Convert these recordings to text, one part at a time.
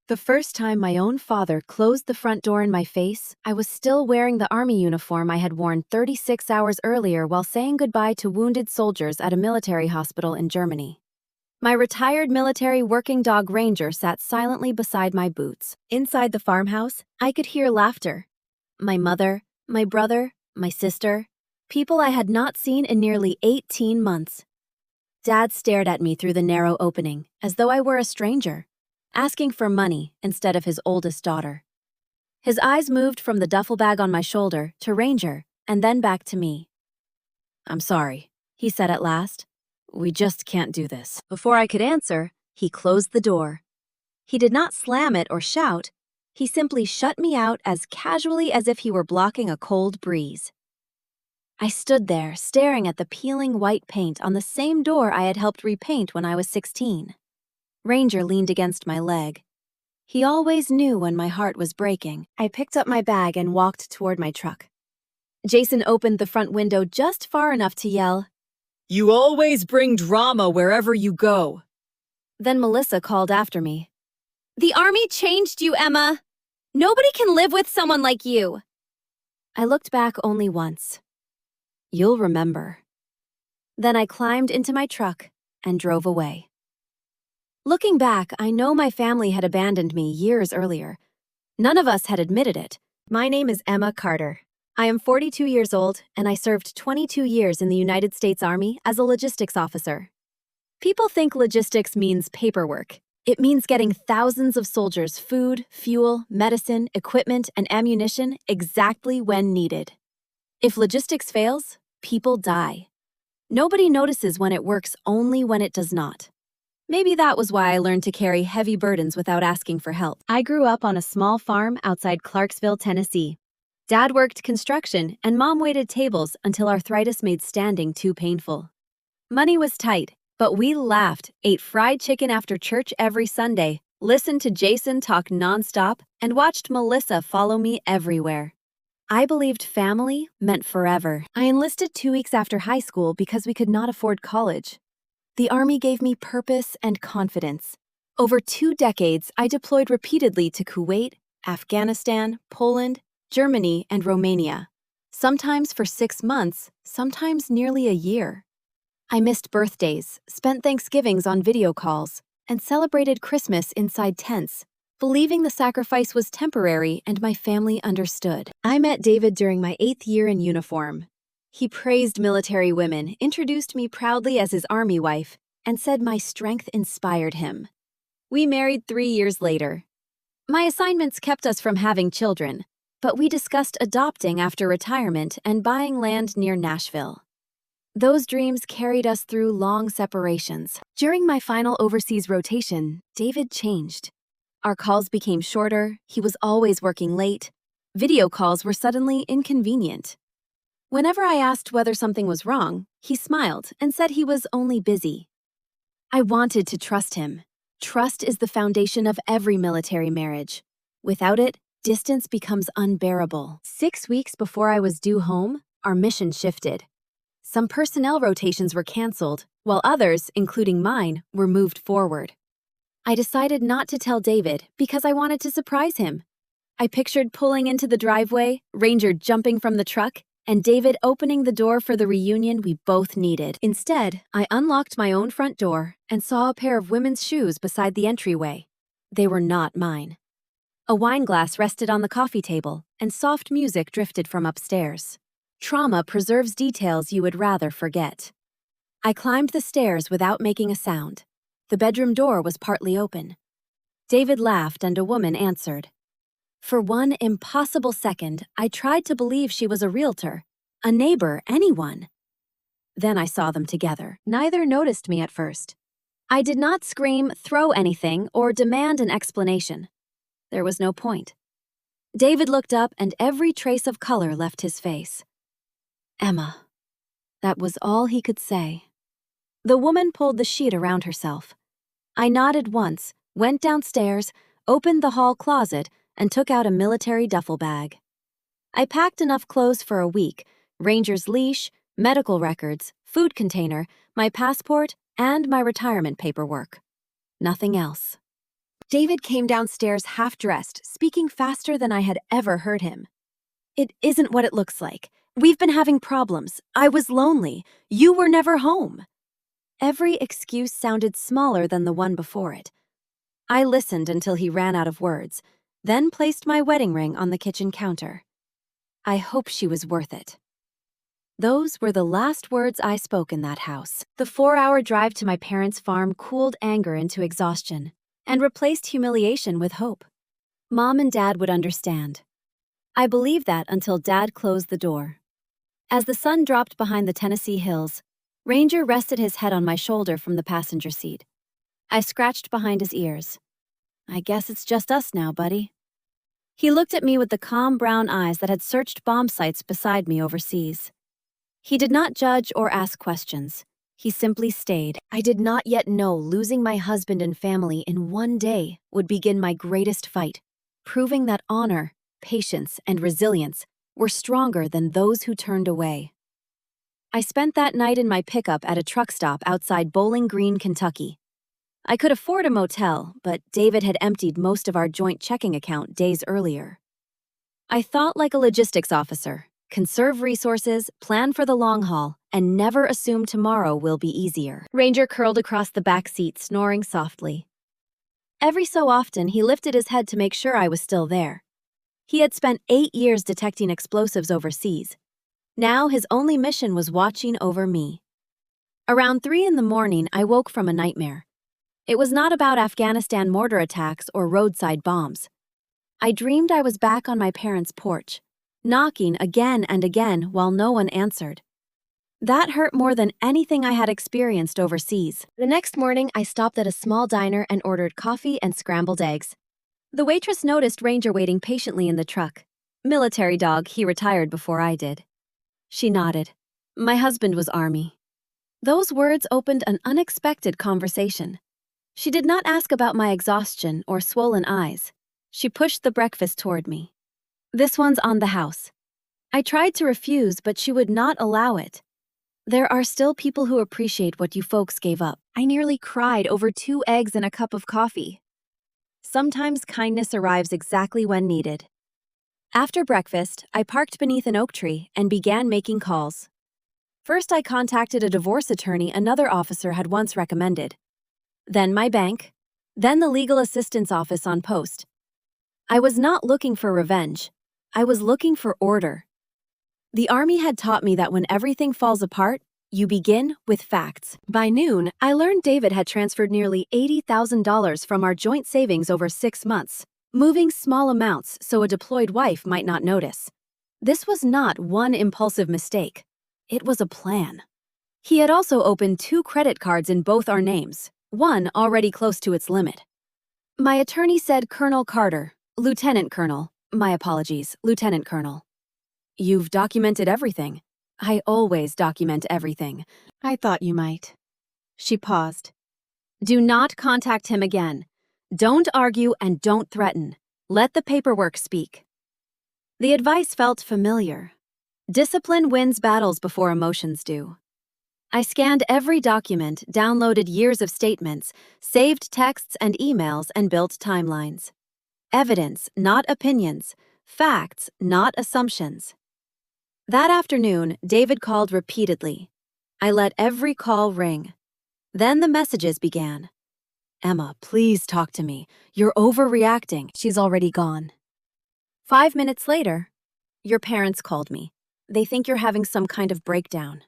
The first time my own father closed the front door in my face, I was still wearing the army uniform I had worn 36 hours earlier while saying goodbye to wounded soldiers at a military hospital in Germany. My retired military working dog Ranger sat silently beside my boots. Inside the farmhouse, I could hear laughter. My mother, my brother, my sister, people I had not seen in nearly 18 months. Dad stared at me through the narrow opening, as though I were a stranger, asking for money instead of his oldest daughter. His eyes moved from the duffel bag on my shoulder to Ranger, and then back to me. "I'm sorry," he said at last. "We just can't do this." Before I could answer, he closed the door. He did not slam it or shout. He simply shut me out as casually as if he were blocking a cold breeze. I stood there, staring at the peeling white paint on the same door I had helped repaint when I was 16. Ranger leaned against my leg. He always knew when my heart was breaking. I picked up my bag and walked toward my truck. Jason opened the front window just far enough to yell, "You always bring drama wherever you go." Then Melissa called after me. "The army changed you, Emma. Nobody can live with someone like you." I looked back only once. "You'll remember." Then I climbed into my truck and drove away. Looking back, I know my family had abandoned me years earlier. None of us had admitted it. My name is Emma Carter. I am 42 years old, and I served 22 years in the United States Army as a logistics officer. People think logistics means paperwork. It means getting thousands of soldiers food, fuel, medicine, equipment, and ammunition exactly when needed. If logistics fails, people die. Nobody notices when it works, only when it does not. Maybe that was why I learned to carry heavy burdens without asking for help. I grew up on a small farm outside Clarksville, Tennessee. Dad worked construction, and Mom waited tables until arthritis made standing too painful. Money was tight, but we laughed, ate fried chicken after church every Sunday, listened to Jason talk nonstop, and watched Melissa follow me everywhere. I believed family meant forever. I enlisted 2 weeks after high school because we could not afford college. The Army gave me purpose and confidence. Over 2 decades, I deployed repeatedly to Kuwait, Afghanistan, Poland, Germany, and Romania. Sometimes for 6 months, sometimes nearly a year. I missed birthdays, spent Thanksgivings on video calls, and celebrated Christmas inside tents, believing the sacrifice was temporary and my family understood. I met David during my 8th year in uniform. He praised military women, introduced me proudly as his Army wife, and said my strength inspired him. We married 3 years later. My assignments kept us from having children, but we discussed adopting after retirement and buying land near Nashville. Those dreams carried us through long separations. During my final overseas rotation, David changed. Our calls became shorter, he was always working late. Video calls were suddenly inconvenient. Whenever I asked whether something was wrong, he smiled and said he was only busy. I wanted to trust him. Trust is the foundation of every military marriage. Without it, distance becomes unbearable. 6 weeks before I was due home, our mission shifted. Some personnel rotations were canceled, while others, including mine, were moved forward. I decided not to tell David because I wanted to surprise him. I pictured pulling into the driveway, Ranger jumping from the truck, and David opening the door for the reunion we both needed. Instead, I unlocked my own front door and saw a pair of women's shoes beside the entryway. They were not mine. A wine glass rested on the coffee table, and soft music drifted from upstairs. Trauma preserves details you would rather forget. I climbed the stairs without making a sound. The bedroom door was partly open. David laughed and a woman answered. For one impossible second, I tried to believe she was a realtor, a neighbor, anyone. Then I saw them together. Neither noticed me at first. I did not scream, throw anything, or demand an explanation. There was no point. David looked up and every trace of color left his face. "Emma." That was all he could say. The woman pulled the sheet around herself. I nodded once, went downstairs, opened the hall closet, and took out a military duffel bag. I packed enough clothes for a week, Ranger's leash, medical records, food container, my passport, and my retirement paperwork. Nothing else. David came downstairs half-dressed, speaking faster than I had ever heard him. It isn't what it looks like. We've been having problems. I was lonely. You were never home. Every excuse sounded smaller than the one before it. I listened until he ran out of words, then placed my wedding ring on the kitchen counter. I hope she was worth it. Those were the last words I spoke in that house. The 4-hour drive to my parents' farm cooled anger into exhaustion and replaced humiliation with hope. Mom and Dad would understand. I believed that until Dad closed the door. As the sun dropped behind the Tennessee hills, Ranger rested his head on my shoulder from the passenger seat. I scratched behind his ears. I guess it's just us now, buddy. He looked at me with the calm brown eyes that had searched bomb sites beside me overseas. He did not judge or ask questions. He simply stayed. I did not yet know losing my husband and family in one day would begin my greatest fight, proving that honor, patience, and resilience were stronger than those who turned away. I spent that night in my pickup at a truck stop outside Bowling Green, Kentucky. I could afford a motel, but David had emptied most of our joint checking account days earlier. I thought like a logistics officer. Conserve resources, plan for the long haul, and never assume tomorrow will be easier. Ranger curled across the back seat, snoring softly. Every so often, he lifted his head to make sure I was still there. He had spent 8 years detecting explosives overseas. Now his only mission was watching over me. Around 3 in the morning, I woke from a nightmare. It was not about Afghanistan mortar attacks or roadside bombs. I dreamed I was back on my parents' porch, knocking again and again while no one answered. That hurt more than anything I had experienced overseas. The next morning, I stopped at a small diner and ordered coffee and scrambled eggs. The waitress noticed Ranger waiting patiently in the truck. Military dog, he retired before I did. She nodded. My husband was Army. Those words opened an unexpected conversation. She did not ask about my exhaustion or swollen eyes. She pushed the breakfast toward me. This one's on the house. I tried to refuse, but she would not allow it. There are still people who appreciate what you folks gave up. I nearly cried over 2 eggs and a cup of coffee. Sometimes kindness arrives exactly when needed. After breakfast, I parked beneath an oak tree and began making calls. First, I contacted a divorce attorney another officer had once recommended. Then my bank. Then the legal assistance office on post. I was not looking for revenge. I was looking for order. The Army had taught me that when everything falls apart, you begin with facts. By noon, I learned David had transferred nearly $80,000 from our joint savings over 6 months, moving small amounts so a deployed wife might not notice. This was not one impulsive mistake. It was a plan. He had also opened 2 credit cards in both our names, one already close to its limit. My attorney said Colonel Carter, Lieutenant Colonel. My apologies, Lieutenant Colonel. You've documented everything. I always document everything. I thought you might. She paused. Do not contact him again. Don't argue and don't threaten. Let the paperwork speak. The advice felt familiar. Discipline wins battles before emotions do. I scanned every document, downloaded years of statements, saved texts and emails, and built timelines. Evidence, not opinions. Facts, not assumptions. That afternoon, David called repeatedly. I let every call ring. Then the messages began. Emma, please talk to me. You're overreacting. She's already gone. 5 minutes later, your parents called me. They think you're having some kind of breakdown.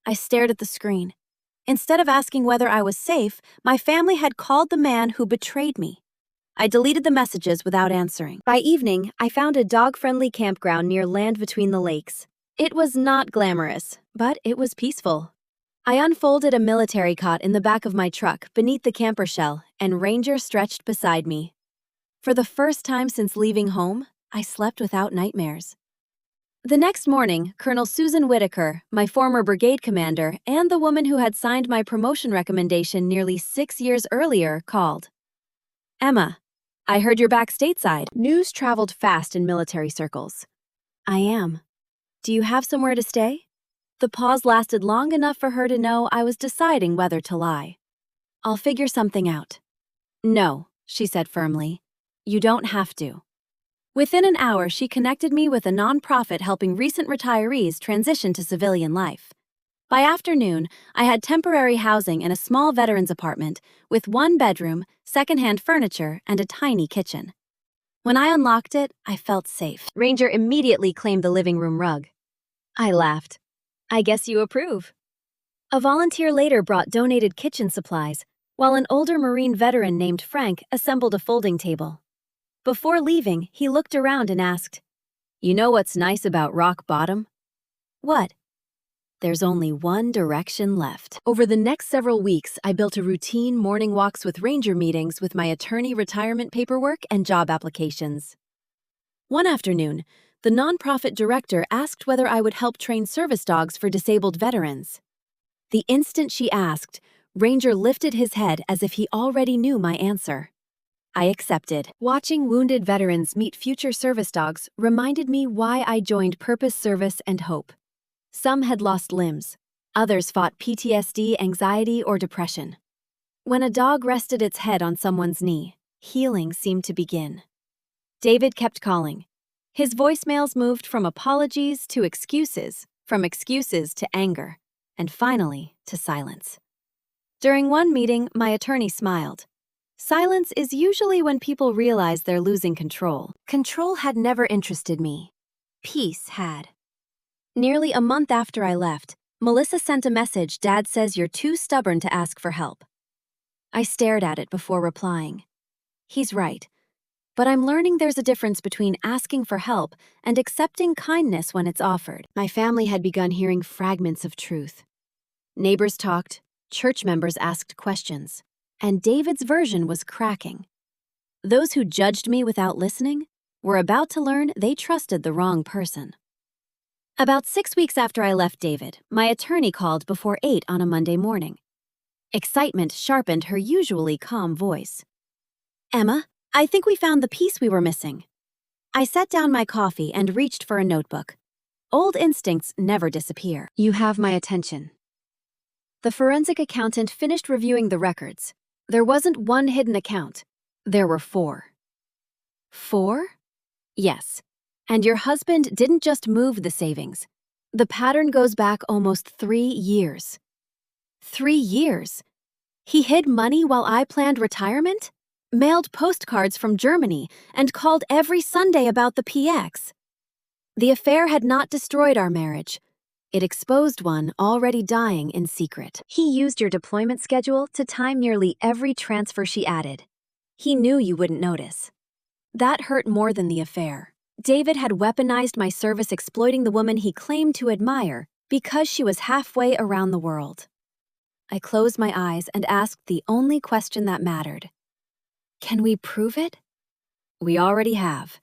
I stared at the screen. Instead of asking whether I was safe, my family had called the man who betrayed me. I deleted the messages without answering. By evening, I found a dog-friendly campground near Land Between the Lakes. It was not glamorous, but it was peaceful. I unfolded a military cot in the back of my truck beneath the camper shell, and Ranger stretched beside me. For the first time since leaving home, I slept without nightmares. The next morning, Colonel Susan Whitaker, my former brigade commander, and the woman who had signed my promotion recommendation nearly 6 years earlier, called. Emma, I heard you're back stateside. News traveled fast in military circles. I am. Do you have somewhere to stay? The pause lasted long enough for her to know I was deciding whether to lie. I'll figure something out. No, she said firmly. You don't have to. Within an hour, she connected me with a nonprofit helping recent retirees transition to civilian life. By afternoon, I had temporary housing in a small veterans apartment with one bedroom, secondhand furniture, and a tiny kitchen. When I unlocked it, I felt safe. Ranger immediately claimed the living room rug. I laughed. I guess you approve. A volunteer later brought donated kitchen supplies, while an older Marine veteran named Frank assembled a folding table. Before leaving, he looked around and asked, You know what's nice about rock bottom? What? There's only one direction left. Over the next several weeks, I built a routine morning walks with ranger meetings with my attorney retirement paperwork and job applications. One afternoon, the nonprofit director asked whether I would help train service dogs for disabled veterans. The instant she asked, Ranger lifted his head as if he already knew my answer. I accepted. Watching wounded veterans meet future service dogs reminded me why I joined Purpose, Service, and Hope. Some had lost limbs. Others fought PTSD, anxiety, or depression. When a dog rested its head on someone's knee, healing seemed to begin. David kept calling. His voicemails moved from apologies to excuses, from excuses to anger, and finally to silence. During one meeting, my attorney smiled. Silence is usually when people realize they're losing control. Control had never interested me. Peace had. Nearly a month after I left, Melissa sent a message. Dad says you're too stubborn to ask for help. I stared at it before replying. He's right. But I'm learning there's a difference between asking for help and accepting kindness when it's offered. My family had begun hearing fragments of truth. Neighbors talked, church members asked questions, and David's version was cracking. Those who judged me without listening were about to learn they trusted the wrong person. About 6 weeks after I left David, my attorney called before 8 on a Monday morning. Excitement sharpened her usually calm voice. Emma, I think we found the piece we were missing. I set down my coffee and reached for a notebook. Old instincts never disappear. You have my attention. The forensic accountant finished reviewing the records. There wasn't one hidden account. There were 4. 4? Yes. And your husband didn't just move the savings. The pattern goes back almost 3 years. 3 years? He hid money while I planned retirement? Mailed postcards from Germany and called every Sunday about the PX. The affair had not destroyed our marriage. It exposed one already dying in secret. He used your deployment schedule to time nearly every transfer she added. He knew you wouldn't notice. That hurt more than the affair. David had weaponized my service, exploiting the woman he claimed to admire because she was halfway around the world. I closed my eyes and asked the only question that mattered. Can we prove it? We already have.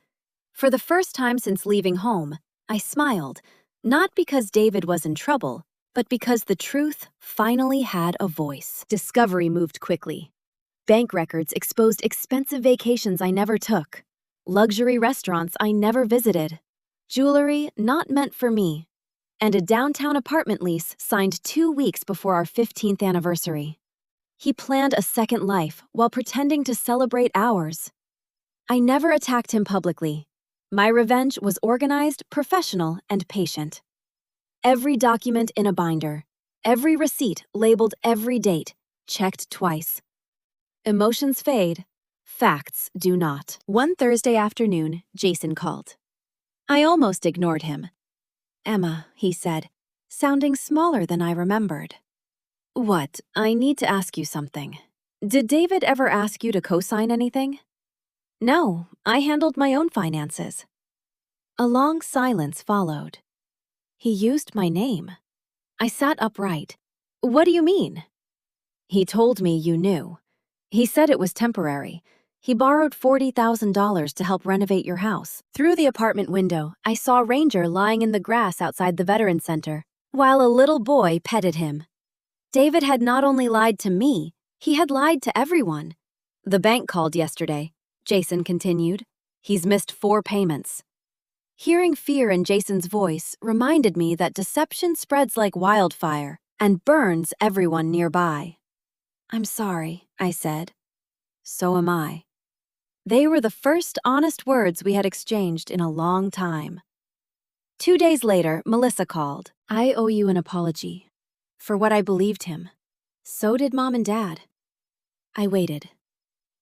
For the first time since leaving home, I smiled, not because David was in trouble, but because the truth finally had a voice. Discovery moved quickly. Bank records exposed expensive vacations I never took. Luxury restaurants I never visited, jewelry not meant for me, and a downtown apartment lease signed 2 weeks before our 15th anniversary. He planned a second life while pretending to celebrate ours. I never attacked him publicly. My revenge was organized, professional, and patient. Every document in a binder, every receipt labeled every date, checked twice. Emotions fade. Facts do not. One Thursday afternoon, Jason called. I almost ignored him. Emma, he said, sounding smaller than I remembered. What? I need to ask you something. Did David ever ask you to co-sign anything? No, I handled my own finances. A long silence followed. He used my name. I sat upright. What do you mean? He told me you knew. He said it was temporary. He borrowed $40,000 to help renovate your house. Through the apartment window, I saw Ranger lying in the grass outside the Veterans Center, while a little boy petted him. David had not only lied to me, he had lied to everyone. The bank called yesterday, Jason continued. He's missed 4 payments. Hearing fear in Jason's voice reminded me that deception spreads like wildfire and burns everyone nearby. I'm sorry, I said. So am I. They were the first honest words we had exchanged in a long time. 2 days later, Melissa called. I owe you an apology for what I believed him. So did Mom and Dad. I waited.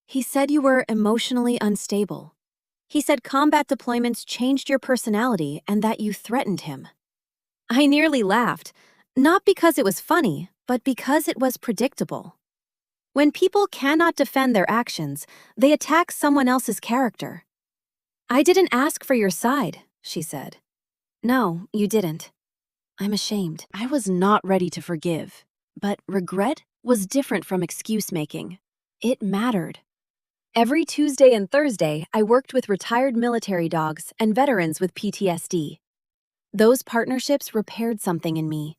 He said you were emotionally unstable. He said combat deployments changed your personality and that you threatened him. I nearly laughed, not because it was funny, but because it was predictable. When people cannot defend their actions, they attack someone else's character. I didn't ask for your side, she said. No, you didn't. I'm ashamed. I was not ready to forgive, but regret was different from excuse-making. It mattered. Every Tuesday and Thursday, I worked with retired military dogs and veterans with PTSD. Those partnerships repaired something in me.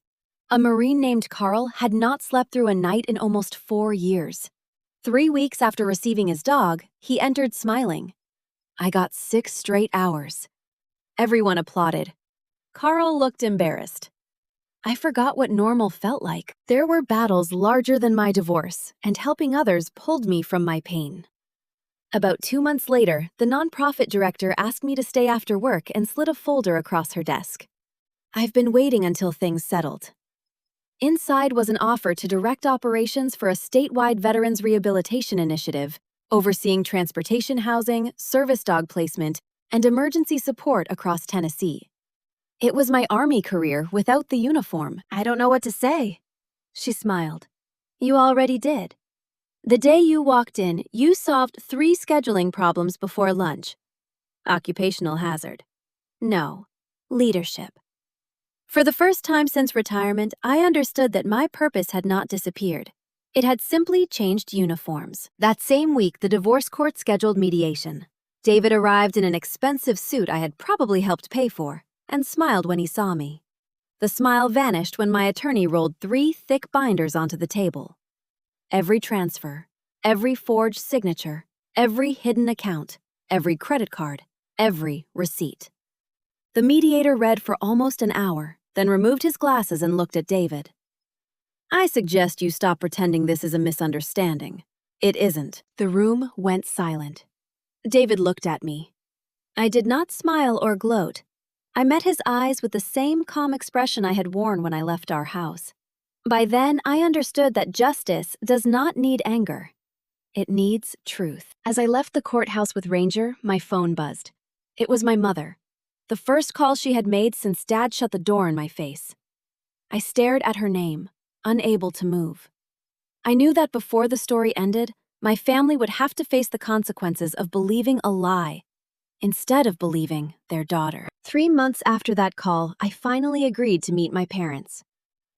A Marine named Carl had not slept through a night in almost 4 years. 3 weeks after receiving his dog, he entered smiling. I got 6 straight hours. Everyone applauded. Carl looked embarrassed. I forgot what normal felt like. There were battles larger than my divorce, and helping others pulled me from my pain. About 2 months later, the nonprofit director asked me to stay after work and slid a folder across her desk. I've been waiting until things settled. Inside was an offer to direct operations for a statewide veterans rehabilitation initiative, overseeing transportation housing, service dog placement, and emergency support across Tennessee. It was my Army career without the uniform. I don't know what to say. She smiled. You already did. The day you walked in, you solved 3 scheduling problems before lunch. Occupational hazard. No. Leadership. For the first time since retirement, I understood that my purpose had not disappeared. It had simply changed uniforms. That same week, the divorce court scheduled mediation. David arrived in an expensive suit I had probably helped pay for, and smiled when he saw me. The smile vanished when my attorney rolled 3 thick binders onto the table. Every transfer, every forged signature, every hidden account, every credit card, every receipt. The mediator read for almost an hour, then removed his glasses and looked at David. I suggest you stop pretending this is a misunderstanding. It isn't. The room went silent. David looked at me. I did not smile or gloat. I met his eyes with the same calm expression I had worn when I left our house. By then, I understood that justice does not need anger. It needs truth. As I left the courthouse with Ranger, my phone buzzed. It was my mother. The first call she had made since Dad shut the door in my face. I stared at her name, unable to move. I knew that before the story ended, my family would have to face the consequences of believing a lie, instead of believing their daughter. 3 months after that call, I finally agreed to meet my parents.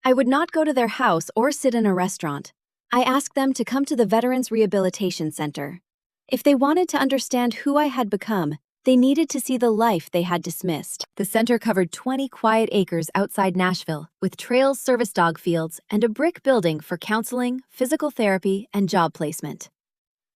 I would not go to their house or sit in a restaurant. I asked them to come to the Veterans Rehabilitation Center. If they wanted to understand who I had become, they needed to see the life they had dismissed. The center covered 20 quiet acres outside Nashville, with trails, service dog fields, and a brick building for counseling, physical therapy, and job placement.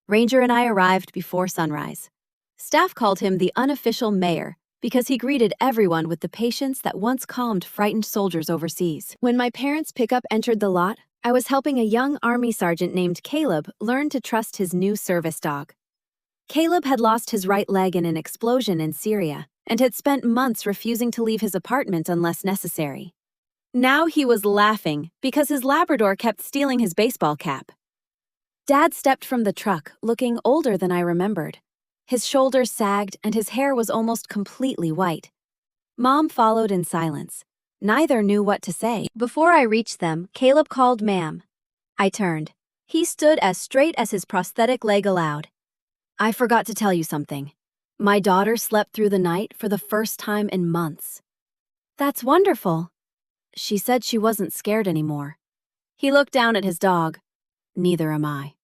Ranger and I arrived before sunrise. Staff called him the unofficial mayor because he greeted everyone with the patience that once calmed frightened soldiers overseas. When my parents' pickup entered the lot, I was helping a young Army sergeant named Caleb learn to trust his new service dog. Caleb had lost his right leg in an explosion in Syria and had spent months refusing to leave his apartment unless necessary. Now he was laughing because his Labrador kept stealing his baseball cap. Dad stepped from the truck, looking older than I remembered. His shoulders sagged and his hair was almost completely white. Mom followed in silence. Neither knew what to say. Before I reached them, Caleb called Ma'am. I turned. He stood as straight as his prosthetic leg allowed. I forgot to tell you something. My daughter slept through the night for the first time in months. That's wonderful. She said she wasn't scared anymore. He looked down at his dog. Neither am I.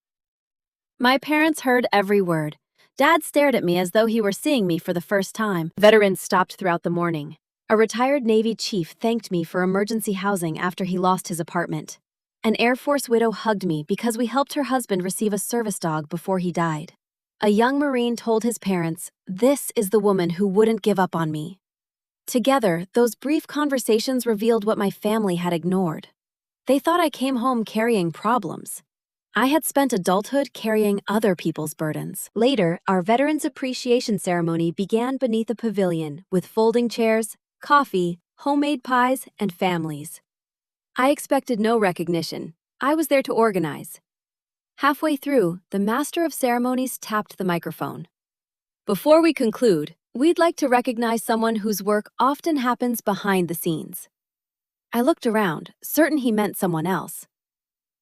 My parents heard every word. Dad stared at me as though he were seeing me for the first time. Veterans stopped throughout the morning. A retired Navy chief thanked me for emergency housing after he lost his apartment. An Air Force widow hugged me because we helped her husband receive a service dog before he died. A young Marine told his parents, "This is the woman who wouldn't give up on me." Together, those brief conversations revealed what my family had ignored. They thought I came home carrying problems. I had spent adulthood carrying other people's burdens. Later, our Veterans Appreciation Ceremony began beneath a pavilion with folding chairs, coffee, homemade pies, and families. I expected no recognition. I was there to organize. Halfway through, the Master of Ceremonies tapped the microphone. Before we conclude, we'd like to recognize someone whose work often happens behind the scenes. I looked around, certain he meant someone else.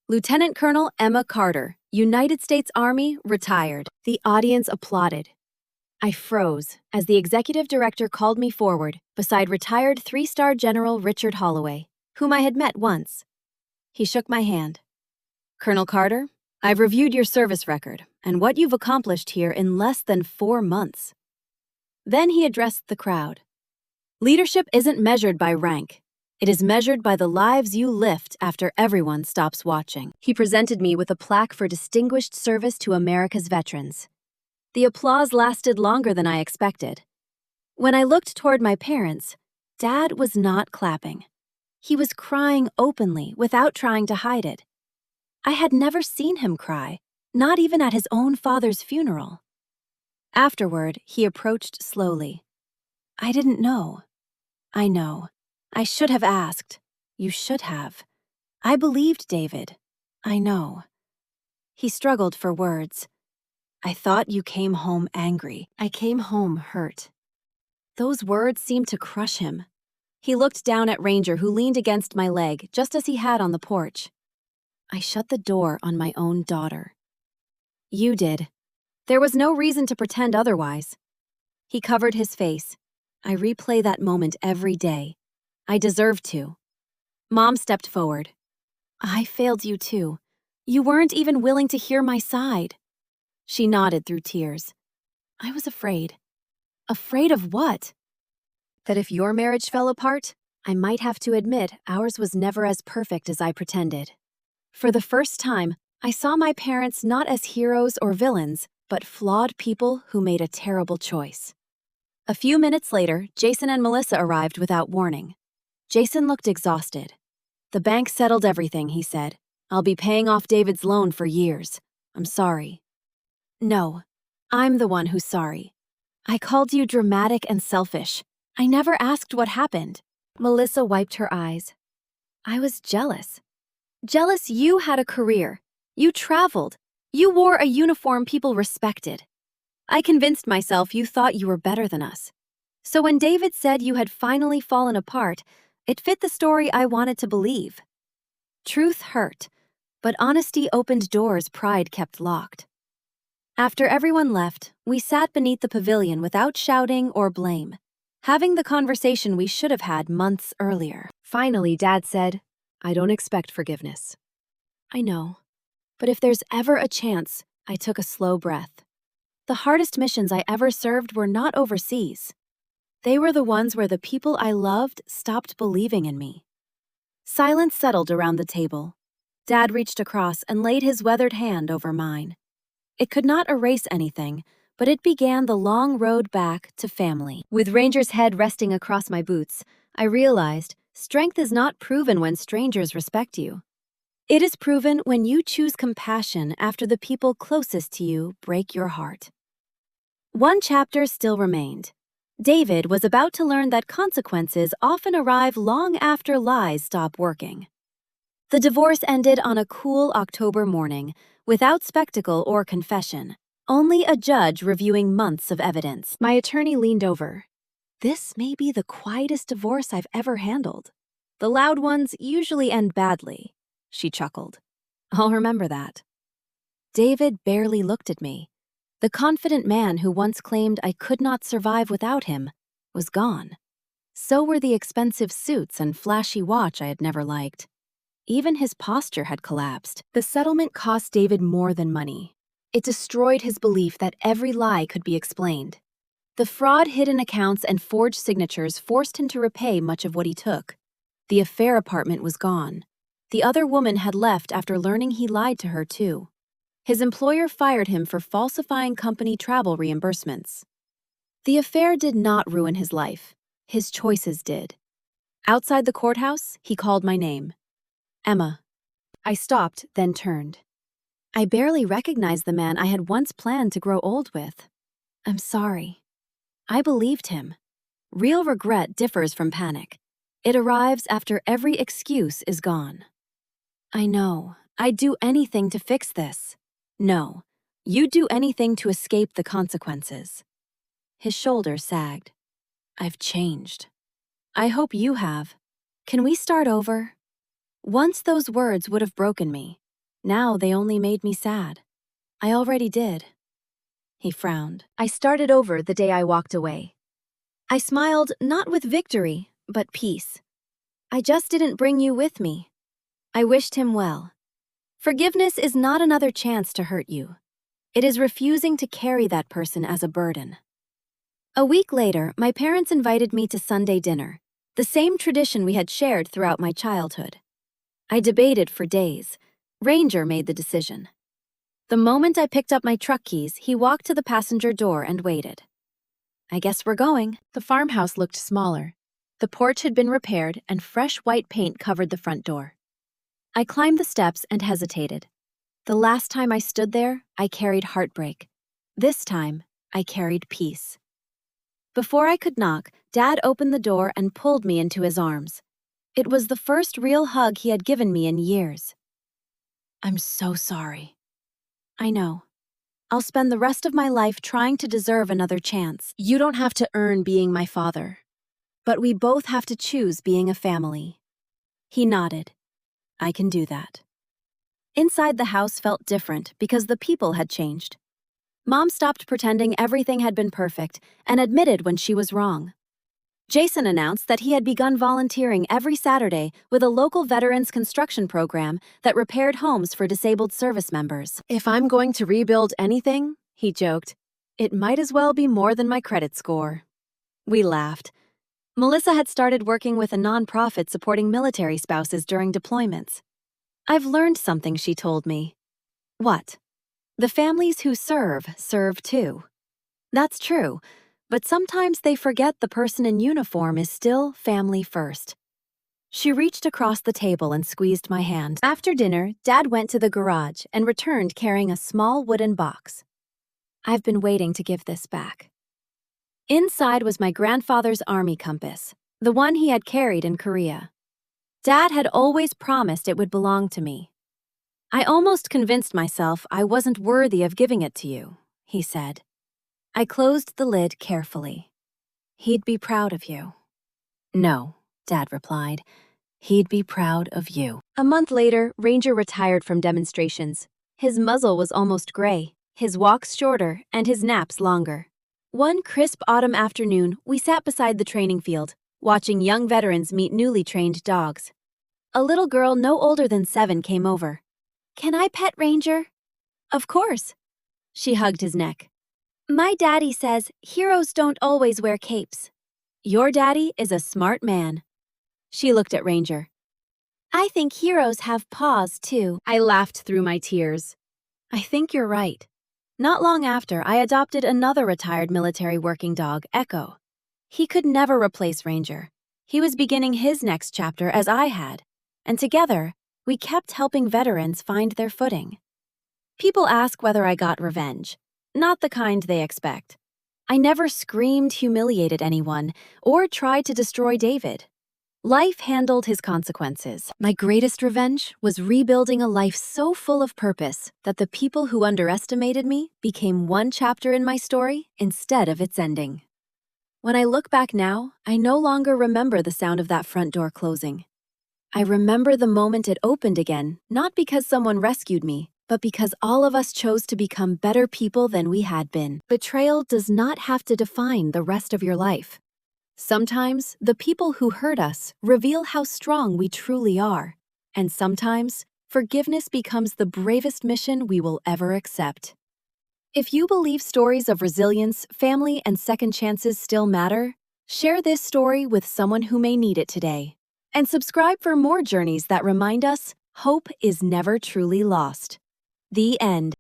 Lieutenant Colonel Emma Carter, United States Army, retired. The audience applauded. I froze as the executive director called me forward beside retired 3-star General Richard Holloway, whom I had met once. He shook my hand. Colonel Carter, I've reviewed your service record and what you've accomplished here in less than 4 months. Then he addressed the crowd. Leadership isn't measured by rank. It is measured by the lives you lift after everyone stops watching. He presented me with a plaque for distinguished service to America's veterans. The applause lasted longer than I expected. When I looked toward my parents, Dad was not clapping. He was crying openly without trying to hide it. I had never seen him cry, not even at his own father's funeral. Afterward, he approached slowly. I didn't know. I know. I should have asked. You should have. I believed David. I know. He struggled for words. I thought you came home angry. I came home hurt. Those words seemed to crush him. He looked down at Ranger, who leaned against my leg, just as he had on the porch. I shut the door on my own daughter. You did. There was no reason to pretend otherwise. He covered his face. I replay that moment every day. I deserved to. Mom stepped forward. I failed you too. You weren't even willing to hear my side. She nodded through tears. I was afraid. Afraid of what? That if your marriage fell apart, I might have to admit ours was never as perfect as I pretended. For the first time, I saw my parents not as heroes or villains, but flawed people who made a terrible choice. A few minutes later, Jason and Melissa arrived without warning. Jason looked exhausted. The bank settled everything, he said. I'll be paying off David's loan for years. I'm sorry. No, I'm the one who's sorry. I called you dramatic and selfish. I never asked what happened. Melissa wiped her eyes. I was jealous. Jealous you had a career. You traveled. You wore a uniform people respected. I convinced myself you thought you were better than us. So when David said you had finally fallen apart, it fit the story I wanted to believe. Truth hurt, but honesty opened doors pride kept locked. After everyone left, we sat beneath the pavilion without shouting or blame, having the conversation we should have had months earlier. Finally, Dad said, I don't expect forgiveness. I know, but if there's ever a chance, I took a slow breath. The hardest missions I ever served were not overseas. They were the ones where the people I loved stopped believing in me. Silence settled around the table. Dad reached across and laid his weathered hand over mine. It could not erase anything, but it began the long road back to family. With Ranger's head resting across my boots, I realized strength is not proven when strangers respect you. It is proven when you choose compassion after the people closest to you break your heart. One chapter still remained. David was about to learn that consequences often arrive long after lies stop working. The divorce ended on a cool October morning, without spectacle or confession, only a judge reviewing months of evidence. My attorney leaned over. This may be the quietest divorce I've ever handled. The loud ones usually end badly, she chuckled. I'll remember that. David barely looked at me. The confident man who once claimed I could not survive without him was gone. So were the expensive suits and flashy watch I had never liked. Even his posture had collapsed. The settlement cost David more than money. It destroyed his belief that every lie could be explained. The fraud, hidden accounts, and forged signatures forced him to repay much of what he took. The affair apartment was gone. The other woman had left after learning he lied to her too. His employer fired him for falsifying company travel reimbursements. The affair did not ruin his life. His choices did. Outside the courthouse, he called my name. Emma. I stopped, then turned. I barely recognized the man I had once planned to grow old with. I'm sorry. I believed him. Real regret differs from panic. It arrives after every excuse is gone. I know. I'd do anything to fix this. No. You'd do anything to escape the consequences. His shoulders sagged. I've changed. I hope you have. Can we start over? Once those words would have broken me. Now they only made me sad. I already did. He frowned. I started over the day I walked away. I smiled not with victory, but peace. I just didn't bring you with me. I wished him well. Forgiveness is not another chance to hurt you. It is refusing to carry that person as a burden. A week later, my parents invited me to Sunday dinner, the same tradition we had shared throughout my childhood. I debated for days. Ranger made the decision. The moment I picked up my truck keys, he walked to the passenger door and waited. I guess we're going. The farmhouse looked smaller. The porch had been repaired and fresh white paint covered the front door. I climbed the steps and hesitated. The last time I stood there, I carried heartbreak. This time, I carried peace. Before I could knock, Dad opened the door and pulled me into his arms. It was the first real hug he had given me in years. I'm so sorry. I know. I'll spend the rest of my life trying to deserve another chance. You don't have to earn being my father. But we both have to choose being a family. He nodded. I can do that. Inside the house felt different because the people had changed. Mom stopped pretending everything had been perfect and admitted when she was wrong. Jason announced that he had begun volunteering every Saturday with a local veterans construction program that repaired homes for disabled service members. If I'm going to rebuild anything, he joked, it might as well be more than my credit score. We laughed. Melissa had started working with a nonprofit supporting military spouses during deployments. I've learned something, she told me. What? The families who serve too. That's true. But sometimes they forget the person in uniform is still family first. She reached across the table and squeezed my hand. After dinner, Dad went to the garage and returned carrying a small wooden box. I've been waiting to give this back. Inside was my grandfather's army compass, the one he had carried in Korea. Dad had always promised it would belong to me. I almost convinced myself I wasn't worthy of giving it to you, he said. I closed the lid carefully. He'd be proud of you. No, Dad replied. He'd be proud of you. A month later, Ranger retired from demonstrations. His muzzle was almost gray, his walks shorter, and his naps longer. One crisp autumn afternoon, we sat beside the training field, watching young veterans meet newly trained dogs. A little girl no older than 7 came over. Can I pet Ranger? Of course. She hugged his neck. My daddy says heroes don't always wear capes. Your daddy is a smart man. She looked at Ranger. I think heroes have paws, too. I laughed through my tears. I think you're right. Not long after, I adopted another retired military working dog, Echo. He could never replace Ranger. He was beginning his next chapter as I had, and together, we kept helping veterans find their footing. People ask whether I got revenge. Not the kind they expect. I never screamed, humiliated anyone, or tried to destroy David. Life handled his consequences. My greatest revenge was rebuilding a life so full of purpose that the people who underestimated me became one chapter in my story instead of its ending. When I look back now, I no longer remember the sound of that front door closing. I remember the moment it opened again, not because someone rescued me, but because all of us chose to become better people than we had been. Betrayal does not have to define the rest of your life. Sometimes, the people who hurt us reveal how strong we truly are. And sometimes, forgiveness becomes the bravest mission we will ever accept. If you believe stories of resilience, family, and second chances still matter, share this story with someone who may need it today. And subscribe for more journeys that remind us hope is never truly lost. The end.